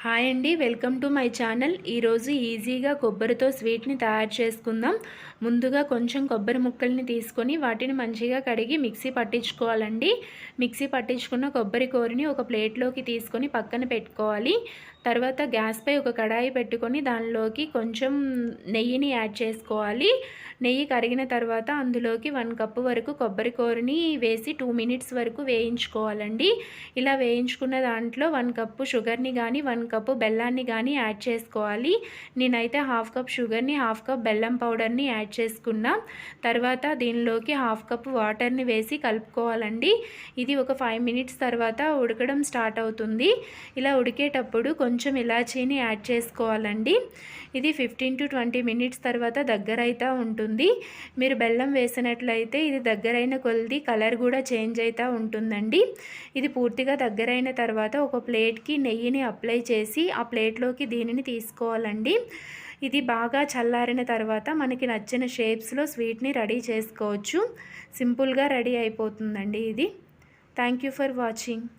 Hi అండి, welcome to my channel. ఈరోజు ఈజీగా కొబ్బరితో స్వీట్ని తయారు చేసుకుందాం. ముందుగా కొంచెం కొబ్బరి ముక్కల్ని తీసుకొని వాటిని మంచిగా కడిగి మిక్సీ పట్టించుకోవాలండి. మిక్సీ పట్టించుకున్న కొబ్బరి కూరని ఒక ప్లేట్లోకి తీసుకొని పక్కన పెట్టుకోవాలి. తర్వాత గ్యాస్పై ఒక కడాయి పెట్టుకొని దానిలోకి కొంచెం నెయ్యిని యాడ్ చేసుకోవాలి. నెయ్యి కరిగిన తర్వాత అందులోకి 1 కప్పు వరకు కొబ్బరి కూరని వేసి 2 మినిట్స్ వరకు వేయించుకోవాలండి. ఇలా వేయించుకున్న దాంట్లో 1 కప్పు షుగర్ని కానీ 1 కప్పు బెల్లాన్ని కానీ యాడ్ చేసుకోవాలి. నేనైతే 1/2 కప్ షుగర్ని 1/2 కప్ బెల్లం పౌడర్ని యాడ్ చేసుకున్నా. తర్వాత దీనిలోకి 1/2 కప్ వాటర్ని వేసి కలుపుకోవాలండి. ఇది ఒక 5 మినిట్స్ తర్వాత ఉడకడం స్టార్ట్ అవుతుంది. ఇలా ఉడికేటప్పుడు కొంచెం ఇలాచీని యాడ్ చేసుకోవాలండి. ఇది 15 to 20 మినిట్స్ తర్వాత దగ్గర అవుతూ ఉంటుంది. మీరు బెల్లం వేసినట్లయితే ఇది దగ్గరైన కొలది కలర్ కూడా చేంజ్ అవుతూ ఉంటుందండి. ఇది పూర్తిగా దగ్గరైన తర్వాత ఒక ప్లేట్కి నెయ్యిని అప్లై చేసి ఆ ప్లేట్లోకి దీనిని తీసుకోవాలండి. ఇది బాగా చల్లారిన తర్వాత మనకి నచ్చిన షేప్స్లో స్వీట్ని రెడీ చేసుకోవచ్చు. సింపుల్గా రెడీ అయిపోతుందండి ఇది. Thank you for watching.